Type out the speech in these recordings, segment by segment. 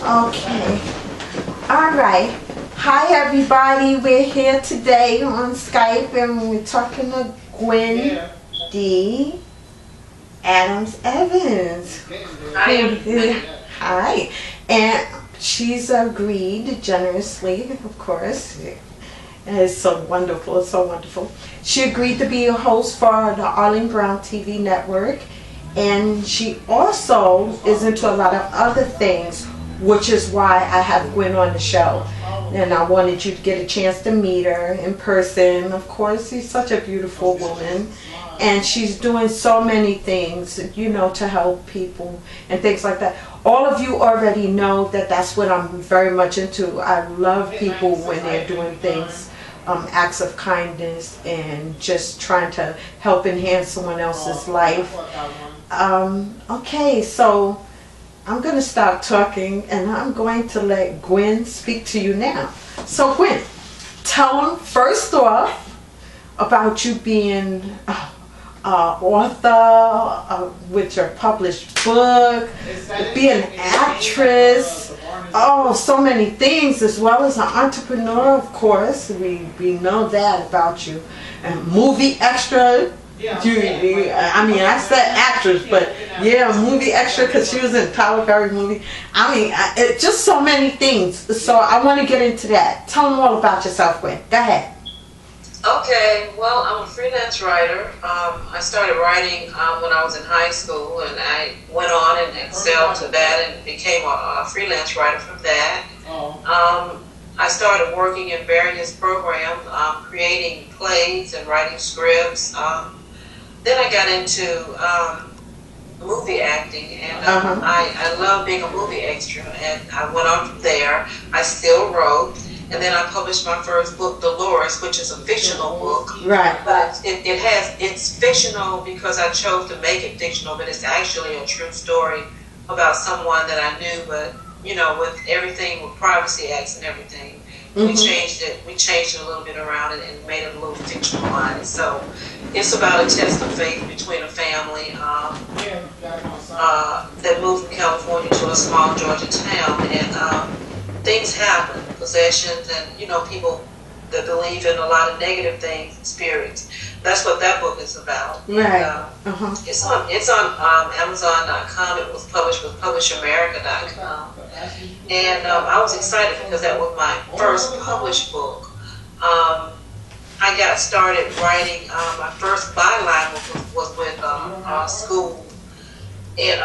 Okay. All right. Hi, everybody. We're here today on Skype, and we're talking to Gwen D. Adams Evans. Hi. And she's agreed generously, of course. And it's so wonderful, so wonderful. She agreed to be a host for the Arlene Brown TV Network, and she also is into a lot of other things, which is why I have Gwen on the show. And I wanted you to get a chance to meet her in person. Of course, she's such a beautiful woman, and she's doing so many things, you know, to help people and things like that. All of you already know that that's what I'm very much into. I love people when they're doing things, acts of kindness, and just trying to help enhance someone else's life. Okay, so I'm going to stop talking, and I'm going to let Gwen speak to you now. So Gwen, tell them first off about you being author with your published book, being an actress, so many things, as well as an entrepreneur, of course. We know that about you. And movie extra. I mean, I said actress, but yeah, movie extra, because she was in Tyler Perry movie. I mean, it's just so many things. So I want to get into that. Tell them all about yourself, Gwen. Go ahead. Okay, well, I'm a freelance writer. I started writing when I was in high school, and I went on and excelled to that and became a freelance writer from that. I started working in various programs, creating plays and writing scripts. Then I got into movie acting, and I love being a movie extra, and I went on from there. I still wrote, and then I published my first book, Dolores, which is a fictional book. Right. But it's fictional because I chose to make it fictional, but it's actually a true story about someone that I knew, but you know, with everything with privacy acts and everything, we changed it a little bit around it and made it a little fictionalized. So it's about a test of faith between a family that moved from California to a small Georgia town, and things happen, possessions, and you know, people that believe in a lot of negative things, spirits. That's what that book is about. Right. It's on Amazon.com. It was published with PublishAmerica.com. And I was excited because that was my first published book. I got started writing, my first byline was with school in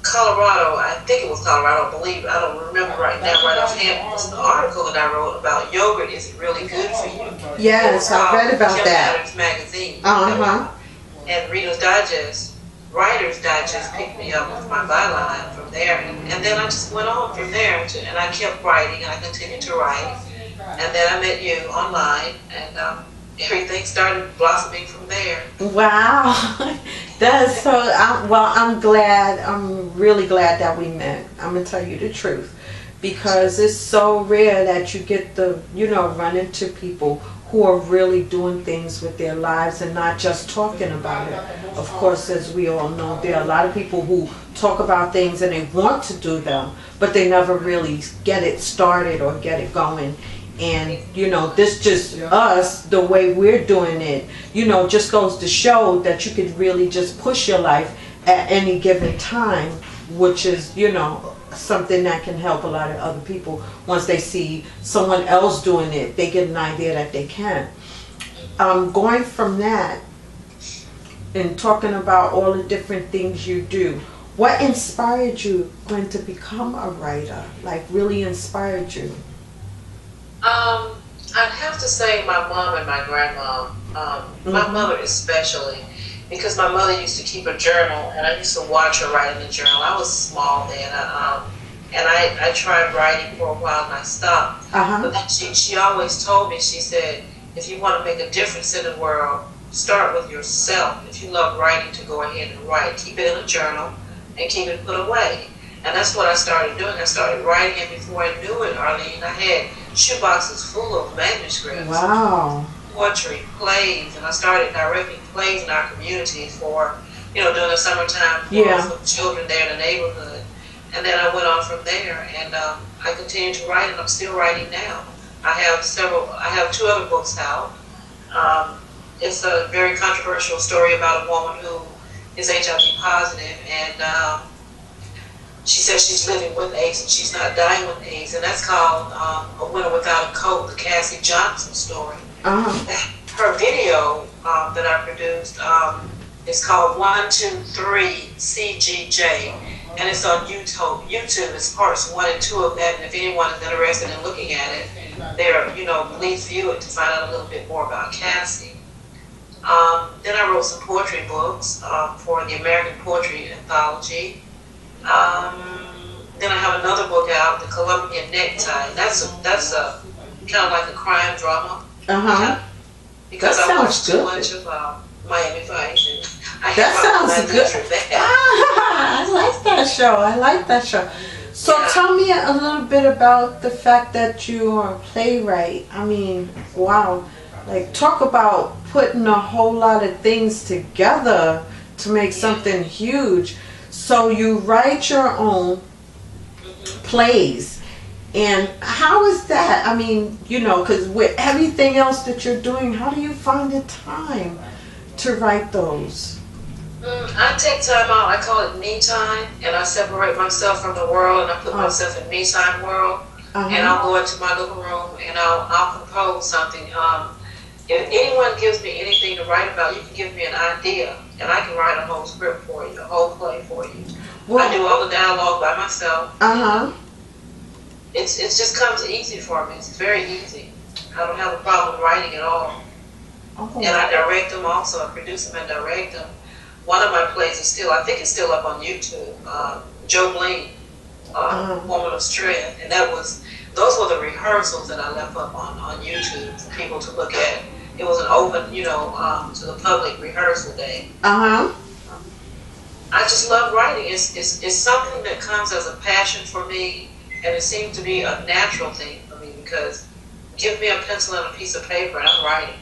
Colorado. I think it was Colorado, I don't remember right now right offhand. It was an article that I wrote about yogurt. Is it really good for you? Yes, I read about that. Magazine. And Writer's Digest picked me up with my byline from there, and then I just went on from there, and I kept writing, and I continued to write, and then I met you online, and everything started blossoming from there. Wow, that's so. I'm really glad that we met. I'm gonna tell you the truth, because it's so rare that you get to, you know, run into people who are really doing things with their lives and not just talking about it. Of course, as we all know, there are a lot of people who talk about things and they want to do them, but they never really get it started or get it going. And you know, this just us, the way we're doing it, you know, just goes to show that you could really just push your life at any given time, which is, you know, something that can help a lot of other people. Once they see someone else doing it, they get an idea that they can. Going from that and talking about all the different things you do, what inspired you, Gwen, to become a writer? Like, really inspired you? I'd have to say my mom and my grandma. My mother especially, because my mother used to keep a journal, and I used to watch her write in the journal. I was small then, and I tried writing for a while, and I stopped. But then she always told me, she said, if you want to make a difference in the world, start with yourself. If you love writing, to go ahead and write. Keep it in a journal and keep it put away. And that's what I started doing. I started writing, and before I knew it, Arlene, I had shoeboxes full of manuscripts. Wow. Poetry, plays, and I started directing plays in our community for, you know, during the summertime for children there in the neighborhood. And then I went on from there, and I continued to write, and I'm still writing now. I have 2 other books out. It's a very controversial story about a woman who is HIV positive, and she says she's living with AIDS and she's not dying with AIDS, and that's called A Winter Without a Coat, the Cassie Johnson story. Her video that I produced is called 123 CGJ, and it's on YouTube. It's parts 1 and 2 of that, and if anyone is interested in looking at it, please view it to find out a little bit more about Cassie. Then I wrote some poetry books for the American Poetry Anthology. Then I have another book out, The Colombian Necktie. That's a kind of like a crime drama. Because I watched too much of Miami Vice, and that sounds good. I like that show. I like that show. So tell me a little bit about the fact that you are a playwright. I mean, wow. Like, talk about putting a whole lot of things together to make something huge. So you write your own plays. And how is that? I mean, because with everything else that you're doing, how do you find the time to write those? I take time out. I call it me time, and I separate myself from the world, and I put myself in me time world. And I'll go into my living room, and I'll compose something. If anyone gives me anything to write about, you can give me an idea, and I can write a whole script for you, a whole play for you. Well, I do all the dialogue by myself. It just comes easy for me. It's very easy. I don't have a problem writing at all. And I direct them also. I produce them and direct them. One of my plays is I think it's still up on YouTube. Joe Bling, Woman of Strength, and those were the rehearsals that I left up on YouTube for people to look at. It was an open, to the public rehearsal day. I just love writing. It's something that comes as a passion for me, and it seems to be a natural thing for me, because give me a pencil and a piece of paper and I'm writing.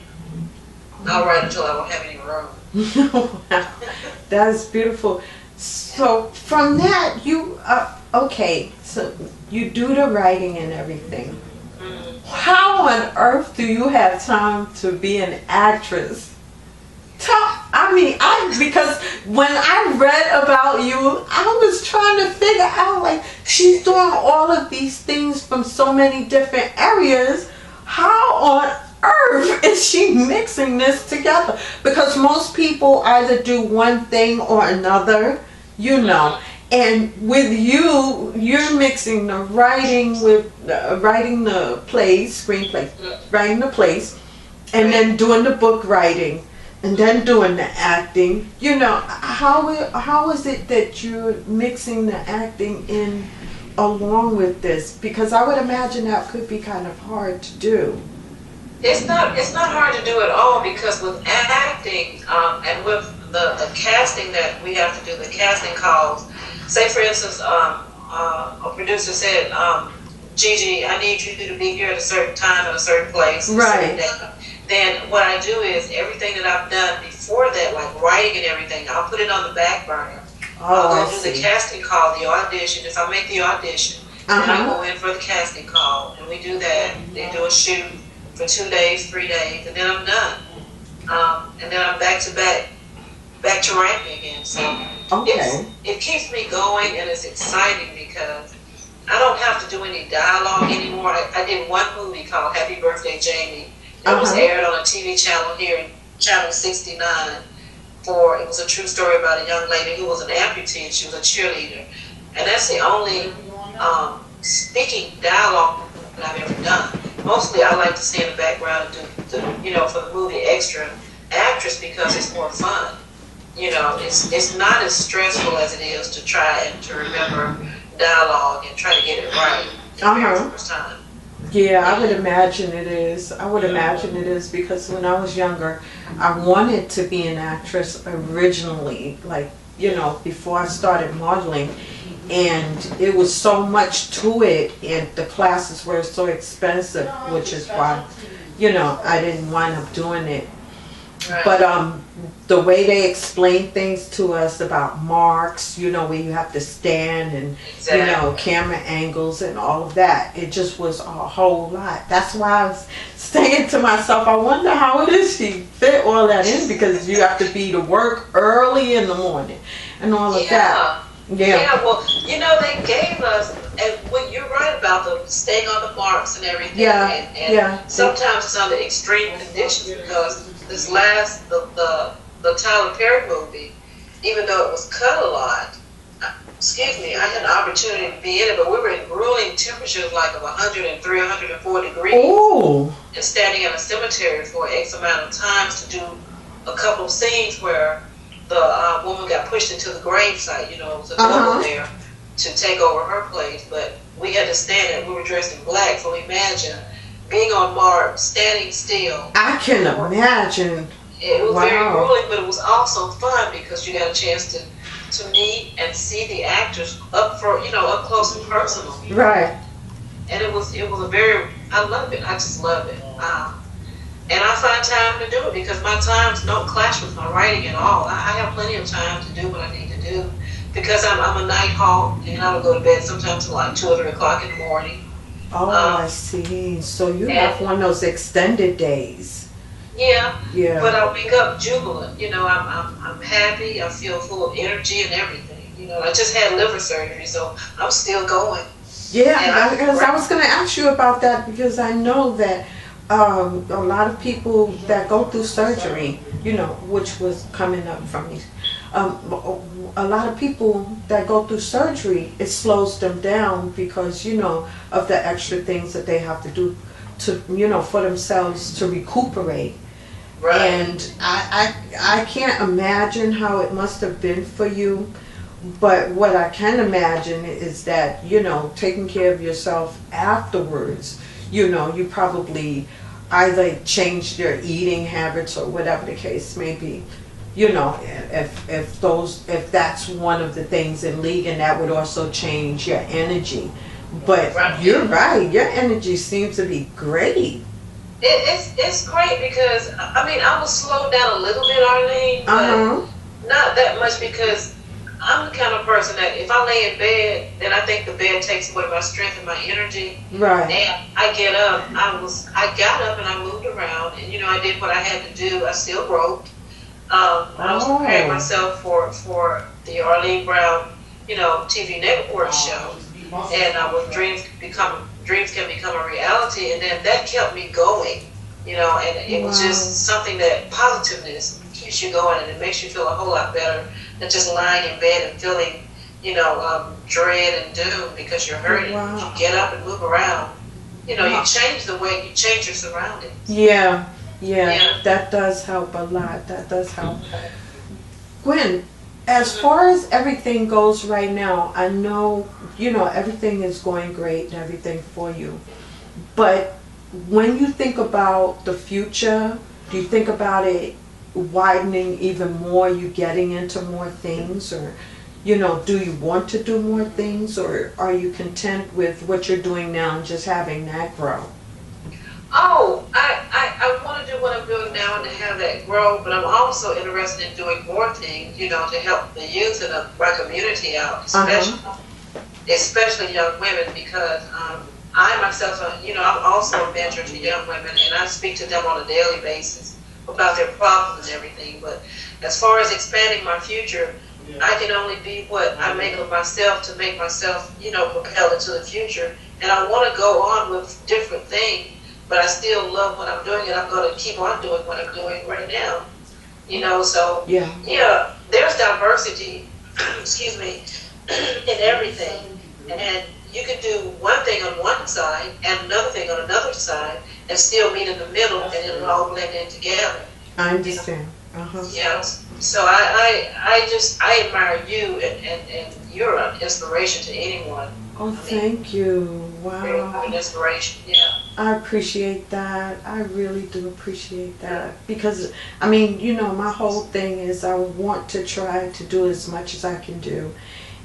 I'll write until I don't have any room. Wow. That's beautiful. So from that, so you do the writing and everything. How on earth do you have time to be an actress? Because when I read about you, I was trying to figure out, like, she's doing all of these things from so many different areas. How on earth is she mixing this together? Because most people either do one thing or another, and with you're mixing the writing with writing the plays, screenplay, writing the plays, and then doing the book writing, and then doing the acting. How is it that you're mixing the acting in along with this? Because I would imagine that could be kind of hard to do. It's not hard to do at all, because with acting and with the casting that we have to do, the casting calls. Say, for instance, a producer said, Gigi, I need you to be here at a certain time at a certain place. Right. Then what I do is everything that I've done before that, like writing and everything, I'll put it on the back burner. I'll go do the casting call, the audition. If I make the audition, then I go in for the casting call, and we do that. They do a shoot for 2 days, 3 days, and then I'm done. And then I'm back to writing again. So it keeps me going, and it's exciting because I don't have to do any dialogue anymore. I did one movie called Happy Birthday, Jamie. It was aired on a TV channel here in Channel 69. It was a true story about a young lady who was an amputee, and she was a cheerleader. And that's the only speaking dialogue that I've ever done. Mostly I like to stay in the background and do, for the movie extra actress, because it's more fun. It's not as stressful as it is to try and to remember dialogue and try to get it right the very first time. Yeah, I would imagine it is. Because when I was younger, I wanted to be an actress originally, before I started modeling. And it was so much to it, and the classes were so expensive, which is why, I didn't wind up doing it. Right. But the way they explain things to us about marks, you know, where you have to stand and, Exactly. you know, camera angles and all of that, it just was a whole lot. That's why I was saying to myself, I wonder how it is she fit all that in, because you have to be to work early in the morning and all of that. Yeah, well, you know, they gave us, and what you're right about the staying on the marks and everything. Yeah, and yeah. sometimes it's under extreme conditions, because this last, the Tyler Perry movie, even though it was cut a lot, excuse me, I had an opportunity to be in it, but we were in grueling temperatures like of 103, 104 degrees. Oh. And standing in a cemetery for X amount of times to do a couple of scenes where the woman got pushed into the grave site, you know, it was a double there to take over her place, but we had to stand there. We were dressed in black, so imagine being on Mars, standing still. I can imagine. It was Wow. very grueling, but it was also fun because you got a chance to meet and see the actors up close and personal. Right. And it was a very, I love it. I just love it. And I find time to do it because my times don't clash with my writing at all. I have plenty of time to do what I need to do because I'm a night hawk, and I will go to bed sometimes till like 2 or 3 o'clock in the morning. Oh, I see. So you have one of those extended days. Yeah. Yeah. But I wake up jubilant. You know, I'm happy. I feel full of energy and everything. You know, I just had liver surgery, so I'm still going. Yeah, because I was going to ask you about that, because I know that a lot of people that go through surgery, you know, which was coming up from me, a lot of people that go through surgery, it slows them down because, you know, of the extra things that they have to do to, you know, for themselves to recuperate. Right. And I can't imagine how it must have been for you. But what I can imagine is that, you know, taking care of yourself afterwards, you know, you probably either changed your eating habits or whatever the case may be. You know, if that's one of the things in league, and that would also change your energy. But you're right, your energy seems to be great. It's great because, I mean, I was slowed down a little bit, Arlene, but not that much, because I'm the kind of person that if I lay in bed, then I think the bed takes away my strength and my energy. Right. And I get up. I got up and I moved around, and you know, I did what I had to do. I still wrote. I was preparing myself for the Arlene Brown, you know, TV Network show, and dreams can become a reality, and then that kept me going. You know, and it was just something that positiveness keeps you going, and it makes you feel a whole lot better than just lying in bed and feeling, you know, dread and doom because you're hurting. You get up and move around. You know, you change the way you change your surroundings. Yeah, that does help a lot. That does help. Gwen, as far as everything goes right now, I know, you know, everything is going great and everything for you. But when you think about the future, do you think about it widening even more, you getting into more things, or, you know, do you want to do more things, or are you content with what you're doing now and just having that grow? Oh, I want to do what I'm doing now and to have that grow, but I'm also interested in doing more things, you know, to help the youth and our community out, especially young women, because I myself, you know, I'm also a mentor to young women, and I speak to them on a daily basis about their problems and everything. But as far as expanding my future, I can only be what I make of myself to make myself, you know, propel into the future. And I want to go on with different things, but I still love what I'm doing, and I'm going to keep on doing what I'm doing right now. You know, so yeah, there's diversity, excuse me, in everything. And you can do one thing on one side and another thing on another side and still meet in the middle, and it'll all blend in together. I understand. Yeah. So I admire you, and you're an inspiration to anyone. Oh, thank you. Wow. An inspiration, yeah. I appreciate that. I really do appreciate that. Because, I mean, you know, my whole thing is I want to try to do as much as I can do.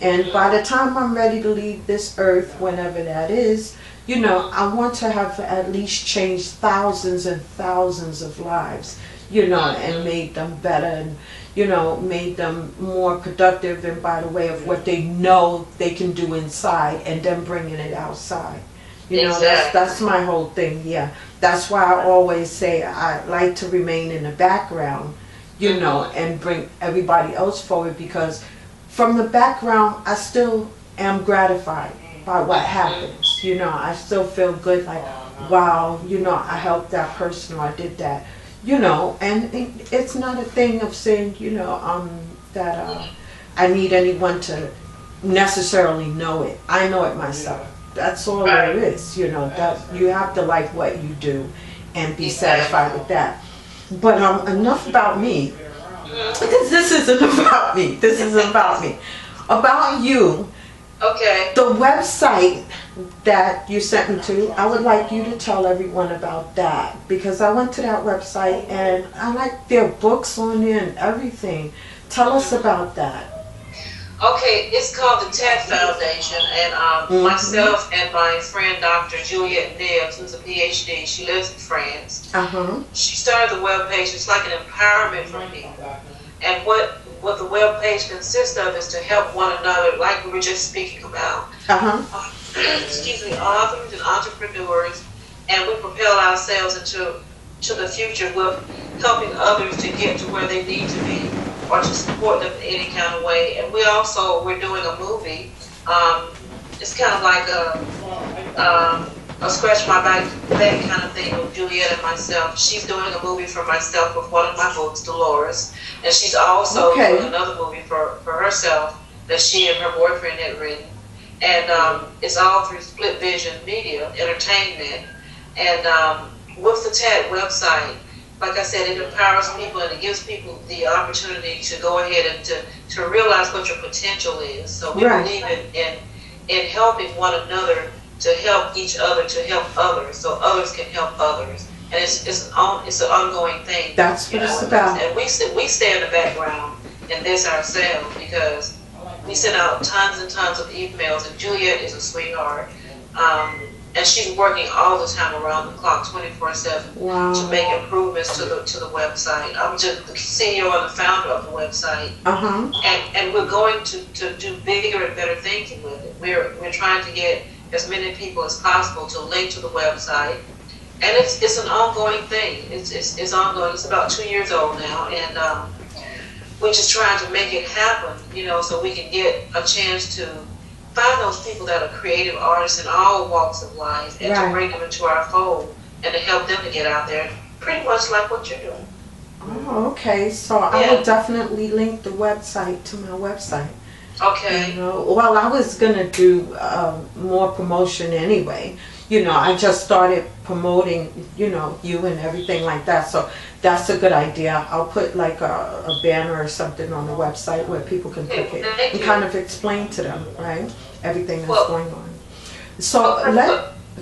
And by the time I'm ready to leave this earth, whenever that is, you know, I want to have at least changed thousands and thousands of lives. you know, and made them better, and, you know, made them more productive, and by the way of what they know they can do inside and then bringing it outside. You know, that's my whole thing, yeah. That's why I always say I like to remain in the background, you know, and bring everybody else forward, because from the background I still am gratified by what happens. You know, I still feel good, like, wow, you know, I helped that person, or I did that, you know. And it's not a thing of saying, you know, that I need anyone to necessarily know it. I know it myself. That's all there is, you know. That you have to like what you do and be satisfied with that. But enough about me, because this isn't about me. This is about me. About you. Okay. The website that you sent me to, I would like you to tell everyone about that, because I went to that website and I like their books on there and everything. Tell us about that. Okay, it's called the TED Foundation, and myself and my friend Dr. Juliette Nibbs, who's a PhD, she lives in France. She started the webpage. It's like an empowerment for people. And what the webpage consists of is to help one another, like we were just speaking about. Excuse me, authors and entrepreneurs, and we propel ourselves into the future with helping others to get to where they need to be, or to support them in any kind of way. And we're doing a movie. It's kind of like a scratch my back kind of thing with Juliette and myself. She's doing a movie for myself with one of my books, Dolores, and she's also doing another movie for herself that she and her boyfriend had written. And it's all through Split Vision Media Entertainment. And with the TED website, like I said, it empowers people and it gives people the opportunity to go ahead and to realize what your potential is. So we believe in helping one another, to help each other, to help others, so others can help others. And it's an ongoing thing. That's what it's about. And we stay in the background in this ourselves, because we send out tons and tons of emails, and Juliette is a sweetheart. And she's working all the time around the clock, 24/7, to make improvements to the website. I'm just the CEO and the founder of the website, and we're going to do bigger and better things with it. We're trying to get as many people as possible to link to the website, and it's an ongoing thing. It's ongoing. It's about 2 years old now, and we're just trying to make it happen, you know, so we can get a chance to find those people that are creative artists in all walks of life, and to bring them into our fold, and to help them to get out there, pretty much like what you're doing. Oh, okay. So I will definitely link the website to my website. Okay. You know, well, I was gonna do more promotion anyway. You know, I just started promoting, you know, you and everything like that. So that's a good idea. I'll put like a banner or something on the website where people can click it and kind of explain to them, right, everything that's going on. So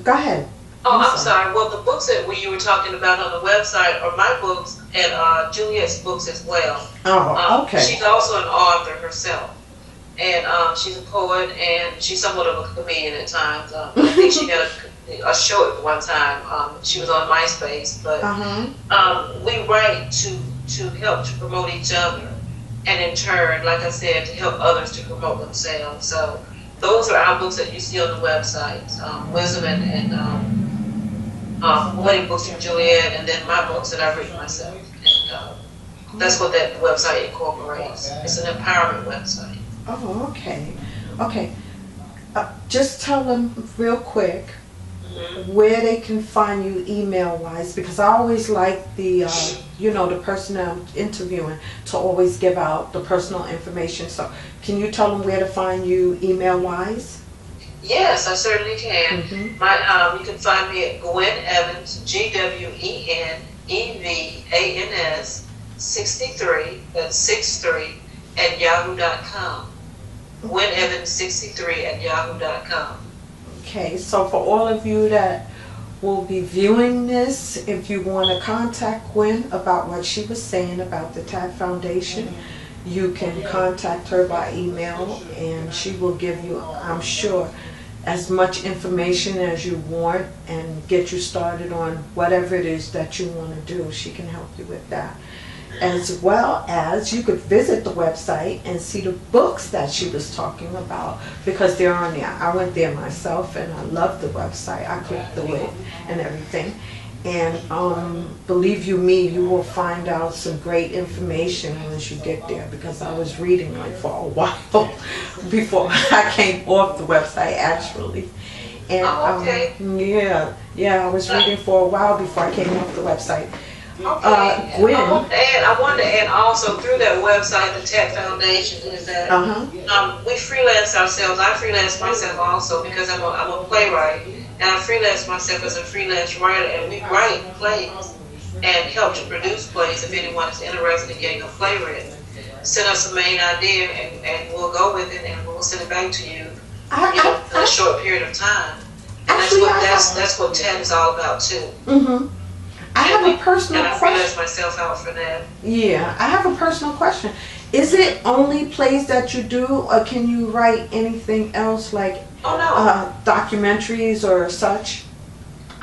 go ahead. Oh, I'm sorry. Well, the books that you were talking about on the website are my books and Juliette's books as well. Oh, okay. She's also an author herself. And she's a poet, and she's somewhat of a comedian at times. I think she had a show at one time. She was on MySpace, but we write to help to promote each other, and in turn, like I said, to help others to promote themselves. So those are our books that you see on the website: Wisdom and Wedding Books from Juliette, and then my books that I've written myself. And that's what that website incorporates. It's an empowerment website. Oh, okay. Okay. Just tell them real quick where they can find you email-wise, because I always like the, you know, the person I'm interviewing to always give out the personal information. So can you tell them where to find you email-wise? Yes, I certainly can. You can find me at Gwen Evans, GwenEvans 63, that's 63, at yahoo.com. GwenEvans63 at yahoo.com. Okay, so for all of you that will be viewing this, if you want to contact Gwen about what she was saying about the TED Foundation, you can contact her by email, and she will give you, I'm sure, as much information as you want and get you started on whatever it is that you want to do. She can help you with that. As well as you could visit the website and see the books that she was talking about, because they're on there. I went there myself and I love the website. I clicked through it and everything. And believe you me, you will find out some great information once you get there, because I was reading like for a while before I came off the website actually. And I was reading for a while before I came off the website. Okay. Gwen. I wanted to add also through that website, the Tech Foundation, is that we freelance ourselves. I freelance myself also because I'm a playwright, and I freelance myself as a freelance writer, and we write plays and help to produce plays. If anyone is interested in getting a play written, send us a main idea and we'll go with it and we'll send it back to you, in a short period of time. And that's what TED is all about too. I have a personal question. And I freelance myself out for that. Yeah, I have a personal question. Is it only plays that you do, or can you write anything else, like documentaries or such?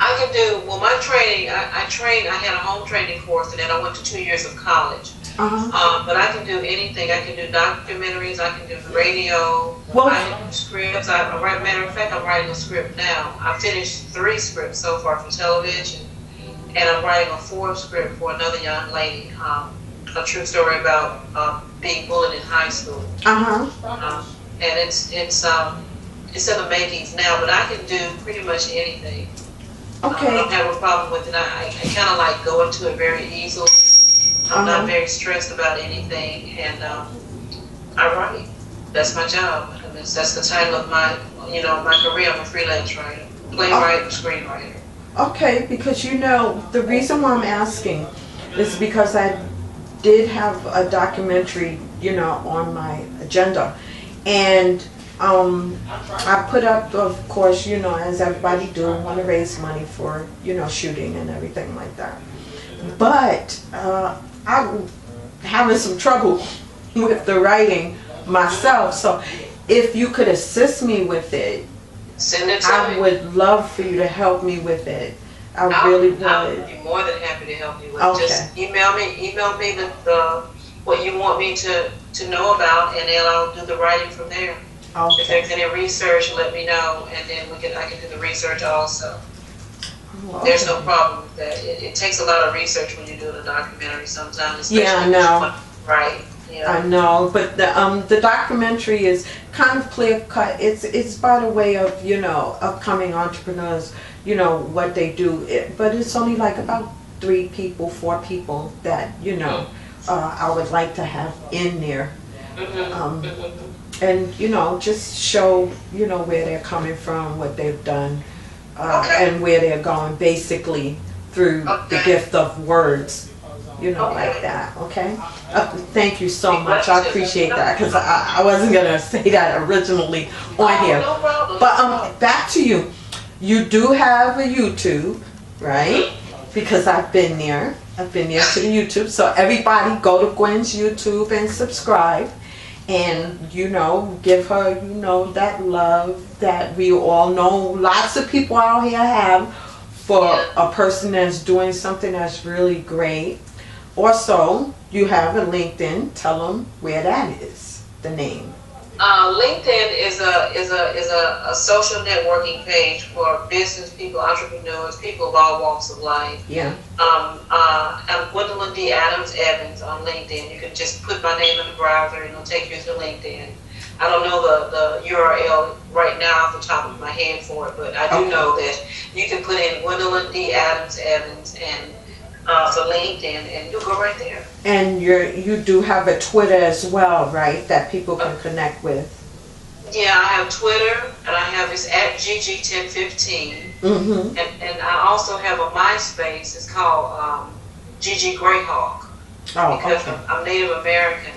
I can do, well, my training, I had a home training course, and then I went to 2 years of college. But I can do anything. I can do documentaries, I can do radio, I can do scripts. Matter of fact, I'm writing a script now. I finished 3 scripts so far for television. And I'm writing a 4th script for another young lady, a true story about being bullied in high school. And it's in the makings now, but I can do pretty much anything. Okay. I don't have a problem with it. I kind of like go into it very easily. I'm not very stressed about anything, and I write. That's my job. I mean, that's the title of my career. I'm a freelance writer, playwright, and screenwriter. Okay, because the reason why I'm asking is because I did have a documentary, on my agenda, and I put up, of course, as everybody do, want to raise money for, shooting and everything like that. But I'm having some trouble with the writing myself, so if you could assist me with it, send it to me. I would love for you to help me with it. I really would. I would be more than happy to help you with it. Okay. Just email me the what you want me to know about, and then I'll do the writing from there. Okay. If there's any research, let me know, and then I can do the research also. Okay. There's no problem with that. It takes a lot of research when you're doing a documentary sometimes. Yeah, I know. Right. Yeah. I know, but the documentary is kind of clear cut. It's by the way of upcoming entrepreneurs, what they do. But it's only like about 3 people, 4 people that I would like to have in there, and just show where they're coming from, what they've done, and where they're going, basically through the gift of words. Like that, okay? Thank you so much. I appreciate that, because I wasn't going to say that originally on here. No problem. But back to you. You do have a YouTube, right? Because I've been there. I've been there to the YouTube. So everybody go to Gwen's YouTube and subscribe. And, give her, that love that we all know lots of people out here have for a person that's doing something that's really great. Also, you have a LinkedIn. Tell them where that is, the name. LinkedIn is a social networking page for business people, entrepreneurs, people of all walks of life. Yeah. I'm Gwendolyn D. Evans on LinkedIn. You can just put my name in the browser and it'll take you to LinkedIn. I don't know the URL right now off the top of my head for it, but I do know that you can put in Gwendolyn D. Evans and for LinkedIn, and you'll go right there. And you do have a Twitter as well, right? That people can connect with. Yeah, I have Twitter, and I have this @GG1015, and I also have a MySpace. It's called GG Greyhawk, because I'm Native American,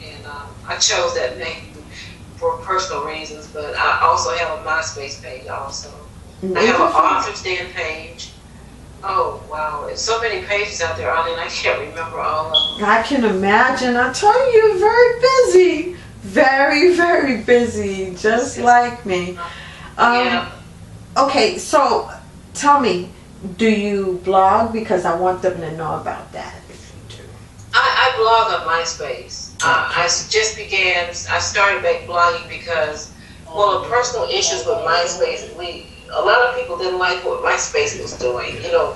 and I chose that name for personal reasons. But I also have a MySpace page also. I have an Authors Den page. Oh, wow. There's so many pages out there, Arlene, I can't remember all of them. I can imagine. I tell you, you're very busy. Very, very busy, just like me. Yeah. Okay, so tell me, do you blog? Because I want them to know about that. If you do. I blog on MySpace. I started back blogging because, well, the personal issues with MySpace, a lot of people didn't like what MySpace was doing, you know.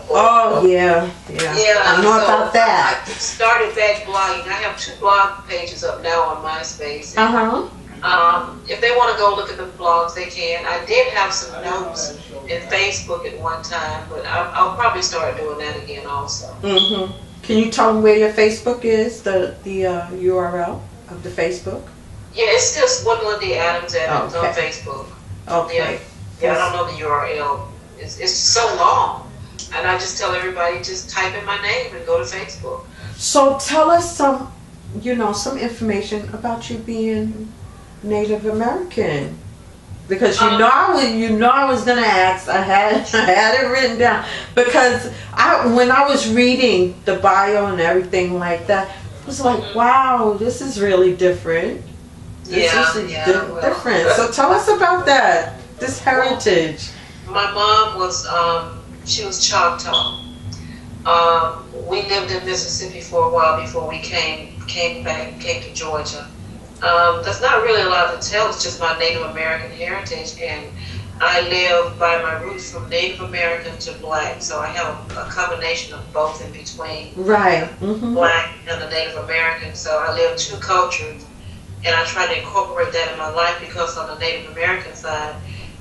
Yeah. I know about that. I started back blogging. I have 2 blog pages up now on MySpace. If they want to go look at the blogs, they can. I did have some notes in Facebook at one time, but I'll probably start doing that again also. Can you tell them where your Facebook is, the URL of the Facebook? Yeah, it's just Gwendolyn D. Adams on Facebook. Okay. Yeah, I don't know the URL. It's so long, and I just tell everybody just type in my name and go to Facebook. So tell us some information about you being Native American, because I was gonna ask. I had it written down because when I was reading the bio and everything like that, I was like, wow, this is really different. This is different. So tell us about that. This heritage. My mom was she was Choctaw. We lived in Mississippi for a while before we came to Georgia. There's not really a lot to tell. It's just my Native American heritage, and I live by my roots from Native American to Black. So I have a combination of both in between. Right. Black and the Native American. So I live 2 cultures, and I try to incorporate that in my life because on the Native American side,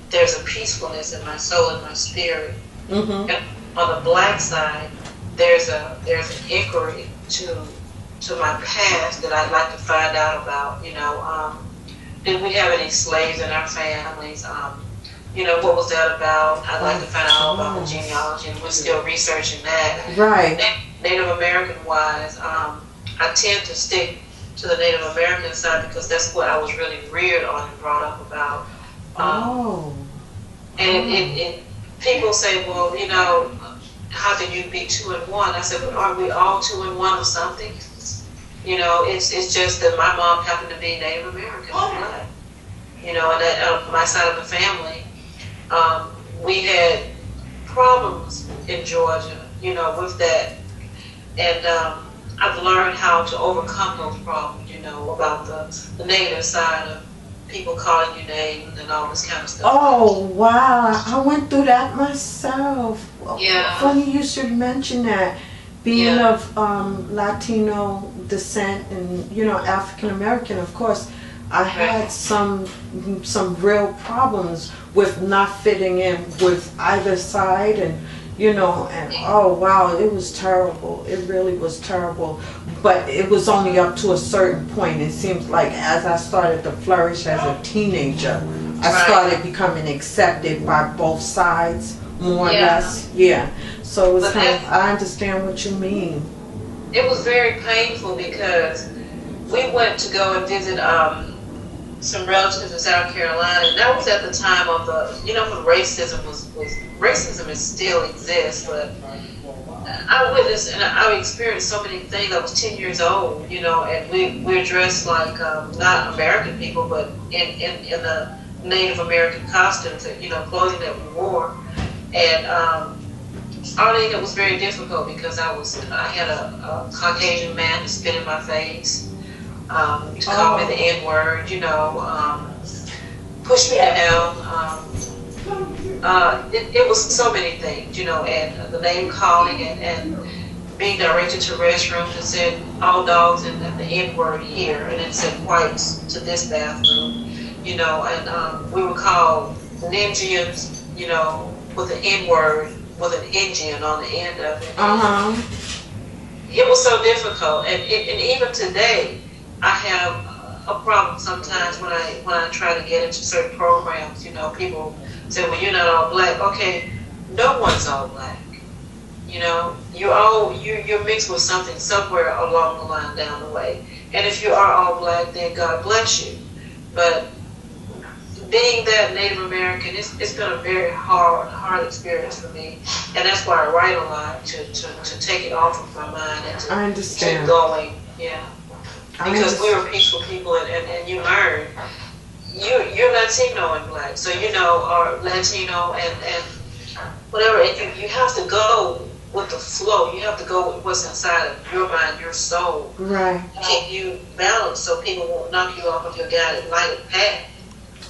there's a peacefulness in my soul and my spirit. And on the Black side, there's an inquiry to my past that I'd like to find out about. You know, did we have any slaves in our families? You know, what was that about? I'd like to find out all about the genealogy, and we're still researching that. Right. Native American wise, I tend to stick to the Native American side because that's what I was really reared on and brought up about. And people say, well, you know, how can you be 2 in 1? I said, but aren't we all 2 in 1 or something? You know, it's just that my mom happened to be Native American blood. You know, and that my side of the family, we had problems in Georgia, you know, with that. And I've learned how to overcome those problems, you know, about the negative side of people calling you names and all this kind of stuff. Oh, wow. I went through that myself. Yeah. Funny you should mention that. Being of Latino descent and, you know, African American, of course, I had some real problems with not fitting in with either side, and you know, and oh wow, it was terrible. It really was terrible. But it was only up to a certain point. It seems like as I started to flourish as a teenager, I started becoming accepted by both sides, more or less. Yeah. So it was kind of, I understand what you mean. It was very painful because we went to go and visit some relatives in South Carolina, and that was at the time of the, you know, when racism racism still exists, but I witnessed and I experienced so many things. I was 10 years old, you know, and we're dressed like not American people, but in the Native American costumes, you know, clothing that we wore. And Arlene, it was very difficult because I had a Caucasian man who spit in my face, to call me the N-word, you know, push me to hell. It was so many things, you know, and the name calling and being directed to restrooms and said all dogs and the N-word here, and it said whites to this bathroom, you know, and we were called Ninjians, you know, with the N-word, with an Indian on the end of it. It was so difficult, and even today, I have a problem sometimes when I try to get into certain programs. You know, people say, "Well, you're not all black." Okay, no one's all black. You know, you're mixed with something somewhere along the line down the way. And if you are all black, then God bless you. But being that Native American, it's been a very hard experience for me, and that's why I write a lot to take it off of my mind and to I understand. keep going. Yeah. Because we were peaceful people, and you learn, you're Latino and black, so or Latino and whatever, and you have to go with the flow. You have to go with what's inside of your mind, your soul. Right. Keep you balanced so people won't knock you off of your guided lighted path.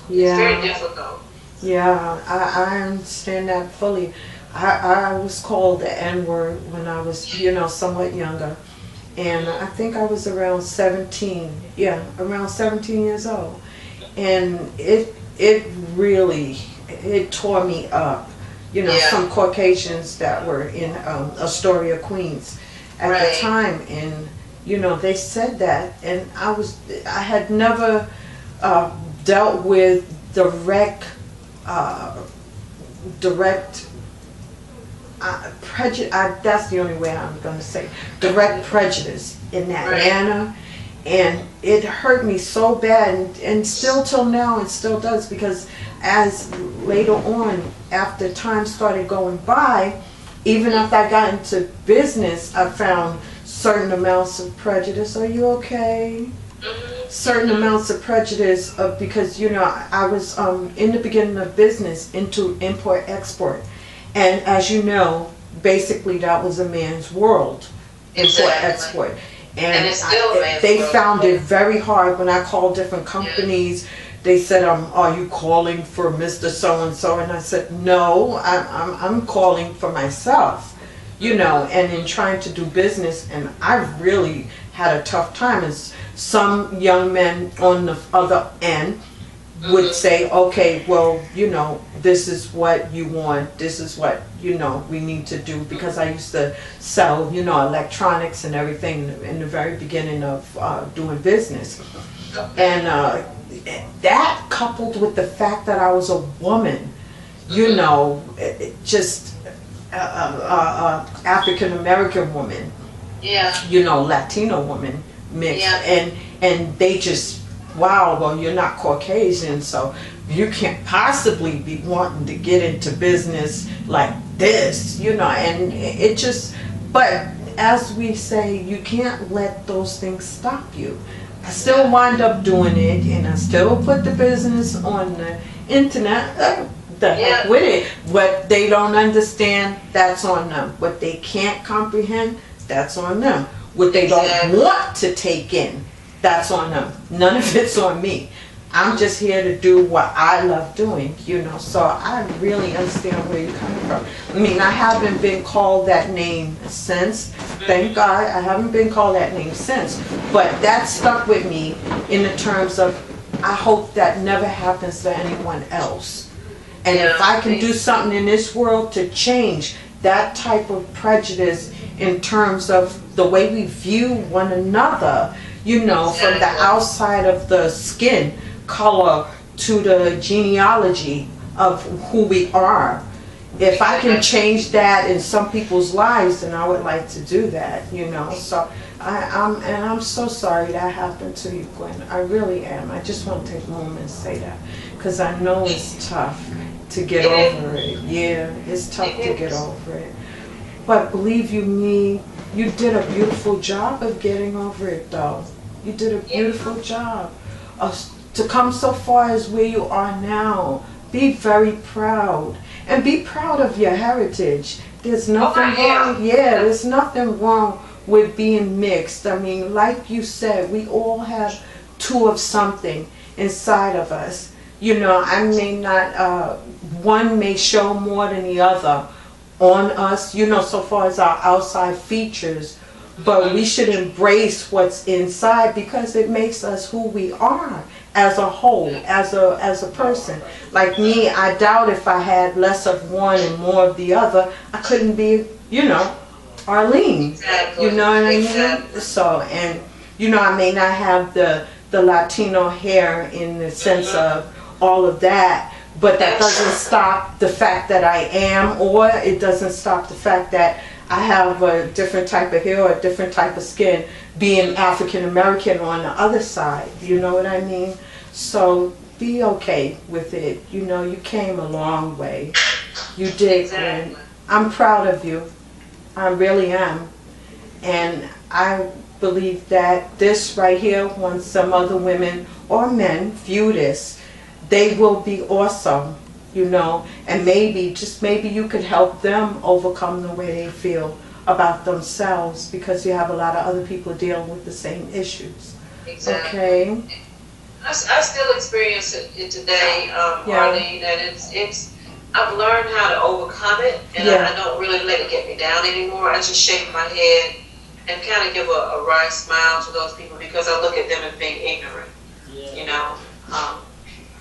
Yeah. It's very difficult. Yeah, I understand that fully. I was called the N-word when I was, somewhat younger. And I think I was around 17. Yeah, around 17 years old. And it really tore me up. Some Caucasians that were in Astoria, Queens at the time, and they said that, and I had never dealt with direct prejudice. That's the only way I'm going to say direct prejudice in that manner. And it hurt me so bad, and still till now it still does, because as later on, after time started going by, even after I got into business, I found certain amounts of prejudice. Are you okay? Certain amounts of prejudice because I was in the beginning of business into import-export, and as you know, basically that was a man's world, import-export. And they found it very hard when I called different companies. They said, "Are you calling for Mr. So-and-so?" And I said, "No, I'm calling for myself." And in trying to do business, and I really had a tough time. And some young men on the other end would say, "Okay, well, this is what you want. This is what we need to do," because I used to sell electronics and everything in the very beginning of doing business, and that coupled with the fact that I was a woman, just African American woman, Latino woman mixed, and they just, wow, well, you're not Caucasian, so you can't possibly be wanting to get into business like this, and it just, but as we say, you can't let those things stop you. I still wind up doing it, and I still put the business on the internet. The heck with it. What they don't understand, that's on them. What they can't comprehend, that's on them. What they don't want to take in, that's on them. None of it's on me. I'm just here to do what I love doing, so I really understand where you're coming from. I mean, I haven't been called that name since. Thank God I haven't been called that name since. But that stuck with me in the terms of, I hope that never happens to anyone else. And if I can do something in this world to change that type of prejudice in terms of the way we view one another, from the outside of the skin color to the genealogy of who we are. If I can change that in some people's lives, then I would like to do that, So I'm so sorry that happened to you, Gwen. I really am. I just want to take a moment and say that, because I know it's tough to get over it. Yeah, it's tough to get over it. But believe you me, you did a beautiful job of getting over it, though. You did a beautiful job to come so far as where you are now. Be very proud, and be proud of your heritage. There's nothing wrong. Yeah, there's nothing wrong with being mixed. I mean, like you said, we all have two of something inside of us. I may not, one may show more than the other on us, so far as our outside features, but we should embrace what's inside, because it makes us who we are as a whole, as a person. Like me, I doubt if I had less of one and more of the other, I couldn't be, Arlene. Exactly. You know what I mean? So, and I may not have the Latino hair in the sense of all of that, but that doesn't stop the fact that I am, or it doesn't stop the fact that I have a different type of hair or a different type of skin, being African American on the other side. You know what I mean? So be okay with it. You came a long way. You did. And I'm proud of you. I really am. And I believe that this right here, when some other women or men view this, they will be awesome, you know, and maybe, just maybe you could help them overcome the way they feel about themselves, because you have a lot of other people dealing with the same issues. Exactly. Okay. I still experience it today, Arlene, and it's I've learned how to overcome it, and I don't really let it get me down anymore. I just shake my head and kind of give a wry smile to those people, because I look at them as being ignorant. You know, I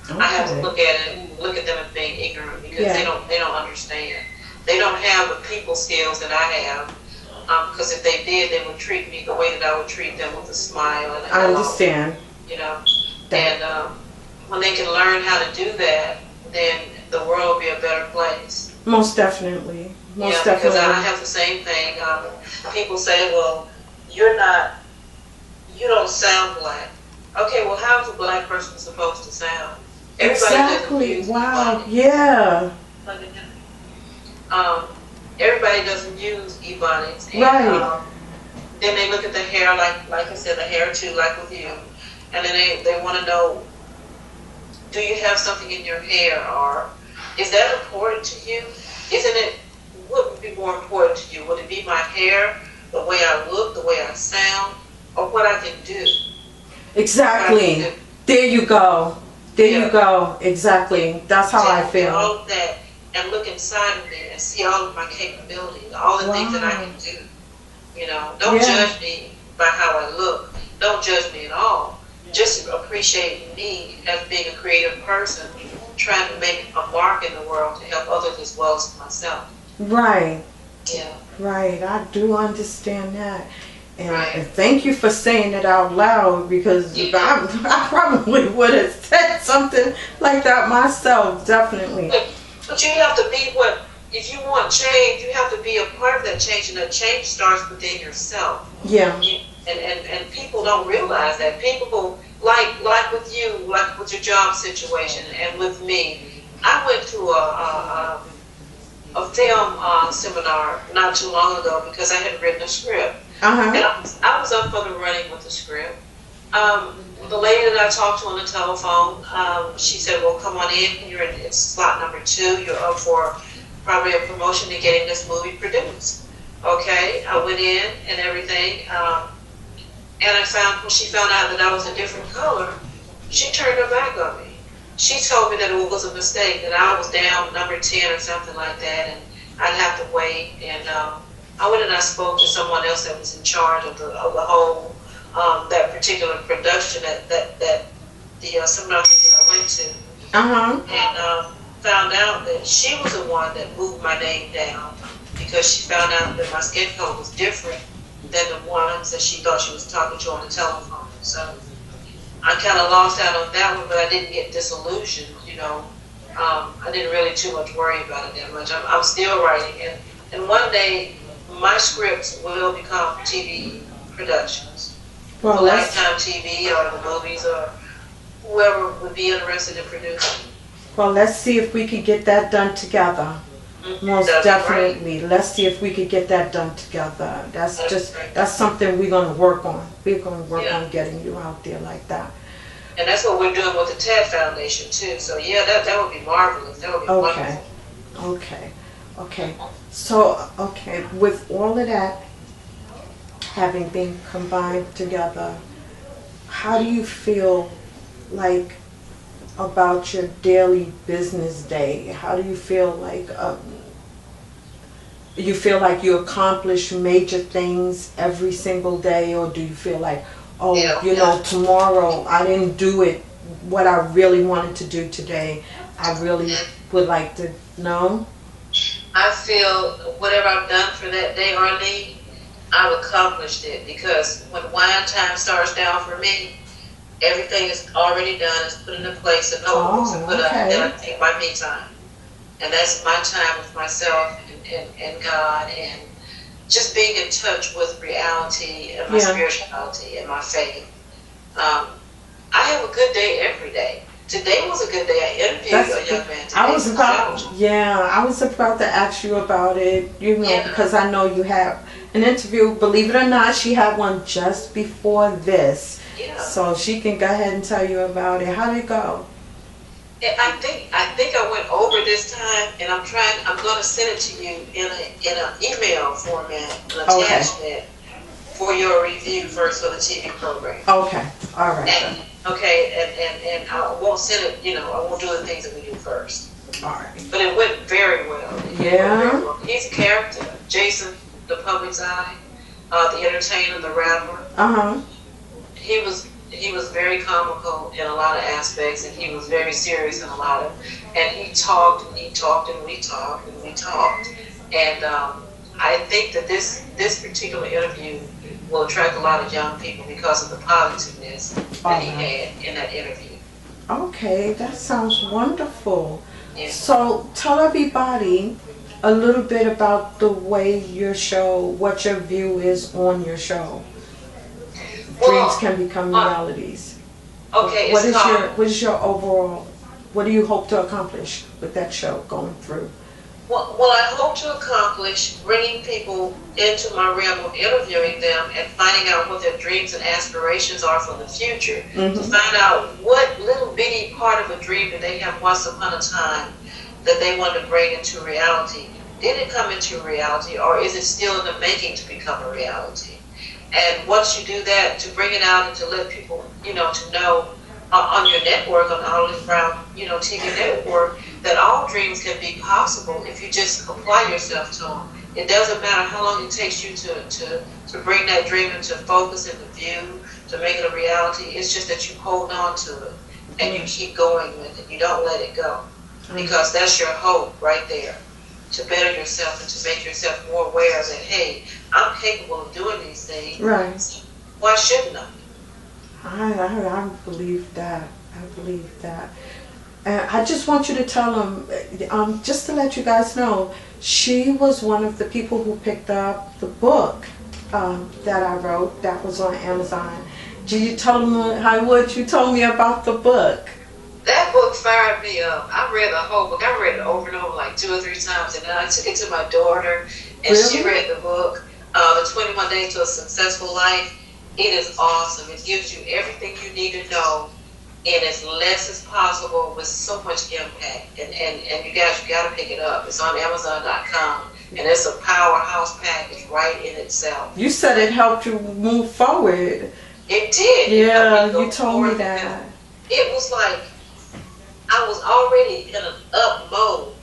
have to look at them as being ignorant, because they don't understand. They don't have the people skills that I have. Because if they did, they would treat me the way that I would treat them, with a smile and a hello. I understand. You know, and when they can learn how to do that, then the world will be a better place. Most definitely. Most definitely. Because I have the same thing. People say, well, you don't sound black. Okay, well, how is a black person supposed to sound? Exactly. Wow. Yeah. Everybody doesn't use ebonics. Right. Then they look at the hair, like I said, the hair too, like with you, and then they want to know, do you have something in your hair, or is that important to you? What would be more important to you? Would it be my hair, the way I look, the way I sound, or what I can do? Exactly. There you go. There you go. Exactly. That's how I feel. All of that, and look inside of me and see all of my capabilities, all the things that I can do. You know, don't judge me by how I look. Don't judge me at all. Just appreciate me as being a creative person, trying to make a mark in the world to help others as well as myself. Right. Yeah. Right. I do understand that. And thank you for saying it out loud, because I probably would have said something like that myself, definitely. But you have to be if you want change, you have to be a part of that change, and that change starts within yourself. Yeah. And people don't realize that. People, like with you, like with your job situation, and with me, I went to a film seminar not too long ago, because I had written a script. And I was up for the running with the script. The lady that I talked to on the telephone, she said, well, come on in. It's slot number 2. You're up for probably a promotion to getting this movie produced. Okay, I went in and everything. And when she found out that I was a different color, she turned her back on me. She told me that it was a mistake, that I was down number 10 or something like that, and I'd have to wait. And I went and I spoke to someone else that was in charge of the whole that particular production that the seminar that I went to, and found out that she was the one that moved my name down, because she found out that my skin color was different than the ones that she thought she was talking to on the telephone. So I kind of lost out on that one, but I didn't get disillusioned. You know, I didn't really too much worry about it that much. I'm still writing, and one day my scripts will become TV productions. Well, Lifetime TV or the movies, or whoever would be interested in producing. Well, let's see if we could get that done together. Most definitely. Let's see if we could get that done together. That's something we're going to work on. We're going to work on getting you out there like that. And that's what we're doing with the TED Foundation too. So yeah, that would be marvelous. That would be wonderful. Okay. So, with all of that having been combined together, how do you feel like about your daily business day? How do you feel like you accomplish major things every single day, or do you feel like, tomorrow I didn't do it what I really wanted to do today? I really would like to know. I feel whatever I've done for that day, Arlene, I've accomplished it, because when wine time starts down for me, everything is already done. It's put into place, and then I take my me time, and that's my time with myself and God, and just being in touch with reality and my spirituality and my faith. I have a good day every day. Today was a good day. I interviewed a young man today. I was about to ask you about it, because I know you have an interview. Believe it or not, she had one just before this. Yeah. So she can go ahead and tell you about it. How did it go? I think I went over this time, and I'm going to send it to you in an email format, an attachment for your review first for the TV program. Okay, all right. And I won't send it, I won't do the things that we do first. All right. But it went very well. Yeah. He's a character, Jason, the public's eye, the entertainer, the rapper. He was very comical in a lot of aspects, and he was very serious in a lot of. And he talked and he talked and we talked and we talked. And I think that this particular interview will attract a lot of young people because of the positiveness that he had in that interview. Okay, that sounds wonderful. Yeah. So tell everybody a little bit about the way your show, what your view is on your show. Dreams can become realities. Okay, what is your overall, what do you hope to accomplish with that show going through? Well, I hope to accomplish bringing people into my realm of interviewing them and finding out what their dreams and aspirations are for the future. To find out what little bitty part of a dream that they have once upon a time that they want to bring into reality. Did it come into reality, or is it still in the making to become a reality? And once you do that, to bring it out and to let people, to know on your network, on the Arlene Brown, TV network, that all dreams can be possible if you just apply yourself to them. It doesn't matter how long it takes you to bring that dream into focus, into view, to make it a reality. It's just that you hold on to it and you keep going with it. You don't let it go, because that's your hope right there, to better yourself and to make yourself more aware that, hey, I'm capable of doing these things. Right. Why shouldn't I? I believe that. I believe that. And I just want you to tell them, just to let you guys know, she was one of the people who picked up the book that I wrote that was on Amazon. Did you tell them what you told me about the book? That book fired me up. I read the whole book. I read it over and over like 2 or 3 times, and then I took it to my daughter, and she read the book, The 21 Days to a Successful Life. It is awesome. It gives you everything you need to know in as less as possible with so much impact. And you guys, you got to pick it up. It's on Amazon.com, and it's a powerhouse package right in itself. You said it helped you move forward. It did. Yeah, you told me that. It was like I was already in an up mode.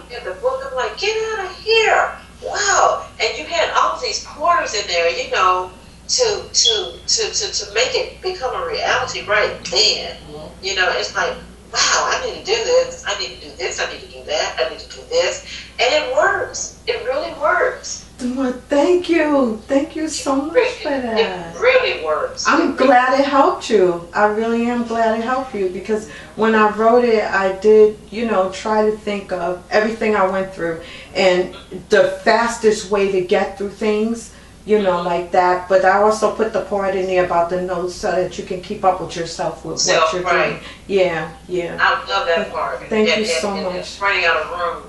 In the book, I'm like, get out of here! Wow! And you had all these pointers in there, to make it become a reality right then. It's like, wow, I need to do this. I need to do this. I need to do that. I need to do this, and it works. It really works. Well, thank you. Thank you so much for that. It really works. I'm glad it helped you. I really am glad it helped you, because when I wrote it, I did, try to think of everything I went through and the fastest way to get through things, like that. But I also put the part in there about the notes so that you can keep up with yourself with what you're doing. Yeah. I love that part. Thank you so much. Running out of room.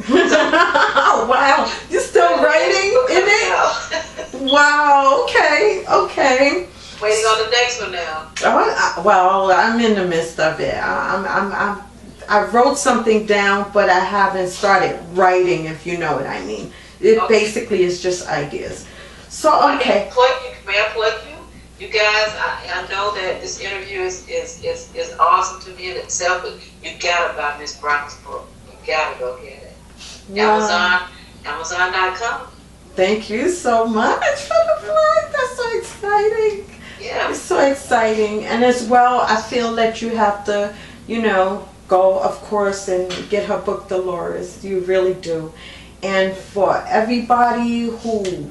Oh, wow, you're still writing in it? Wow, okay. Waiting on the next one now. Well, I'm in the midst of it. I wrote something down, but I haven't started writing, if you know what I mean. It basically is just ideas. So, okay. May I plug you? You guys, I know that this interview is awesome to me in itself, but you gotta buy Miss Brown's book. You gotta go get it. Wow. Amazon.com. Thank you so much for the plug. That's so exciting. Yeah. It's so exciting. And as well, I feel that you have to, go, of course, and get her book, Dolores. You really do. And for everybody who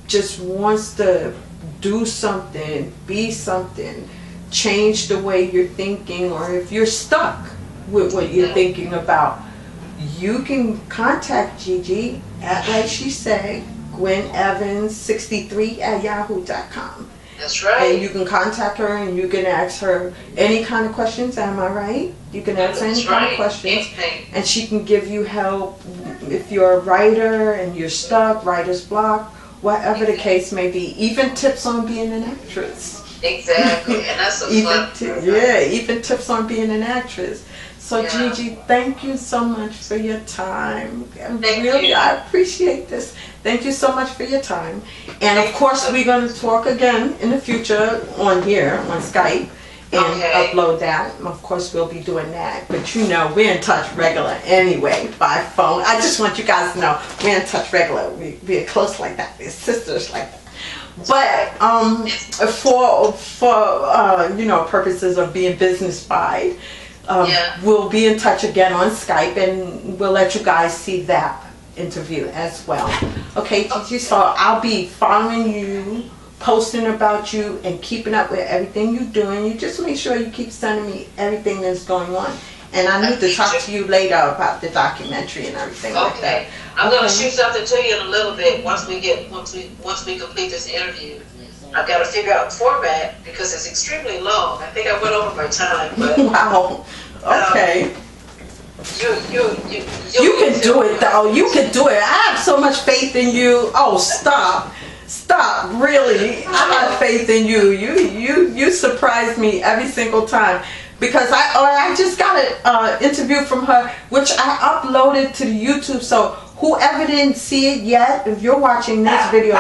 just wants to do something, be something, change the way you're thinking, or if you're stuck with what you're thinking about, you can contact Gigi at, like she said, Gwen Evans 63 at yahoo.com. That's right. And you can contact her and you can ask her any kind of questions. Am I right? You can ask her any kind of questions, and she can give you help if you're a writer and you're stuck, writer's block, whatever the case may be. Even tips on being an actress. Exactly, and that's a fun. Yeah, even tips on being an actress. So Gigi, thank you so much for your time. Thank Really, you. I appreciate this. Thank you so much for your time. And of course, we're going to talk again in the future on here, on Skype, and upload that. Of course, we'll be doing that. But you know, we're in touch regular anyway, by phone. I just want you guys to know, we're in touch regular. We're close like that. We're sisters like that. But for you know, purposes of being business-wide, we'll be in touch again on Skype, and we'll let you guys see that interview as well. Okay, Gigi, so I'll be following you, posting about you, and keeping up with everything you're doing. You just make sure you keep sending me everything that's going on. And I need to talk to you later about the documentary and everything like that. I'm going to shoot something to you in a little bit once we complete this interview. I've got to figure out the format because it's extremely long. I think I went over my time, but wow. Okay. You can do it though. You can do it. I have so much faith in you. Oh, stop. Stop. Really. I have faith in you. You surprise me every single time. Because I just got an interview from her, which I uploaded to the YouTube. So whoever didn't see it yet, if you're watching this video,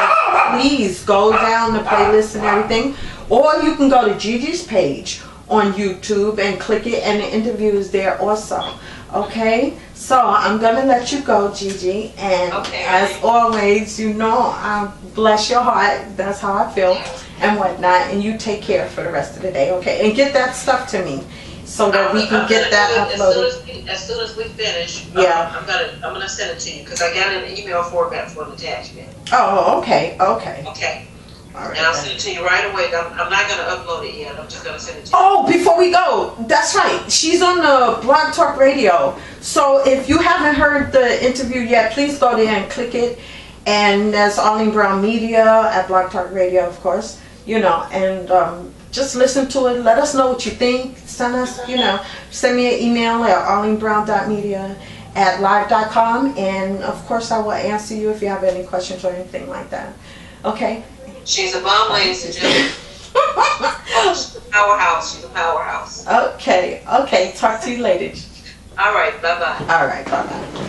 please go down the playlist and everything. Or you can go to Gigi's page on YouTube and click it, and the interview is there also. Okay? So I'm going to let you go, Gigi. And as always, you know, I bless your heart. That's how I feel. And whatnot, and you take care for the rest of the day, okay? And get that stuff to me so that we can get that uploaded. As soon as we finish, yeah. I'm gonna send it to you because I got it in email format for an attachment. Oh, okay. All right. And I'll send it to you right away. I'm not gonna upload it yet. I'm just gonna send it to you. Oh, before we go, that's right. She's on the Blog Talk Radio. So if you haven't heard the interview yet, please go there and click it. And there's Arlene Brown Media at Blog Talk Radio, of course. You know, and just listen to it. Let us know what you think. Send us, you know, send me an email at arlenebrown.media@live.com, and of course I will answer you if you have any questions or anything like that. Okay? She's a bomb, ladies and gentlemen. She's a powerhouse. She's a powerhouse. Okay. Talk to you later. All right. Bye-bye. All right. Bye-bye.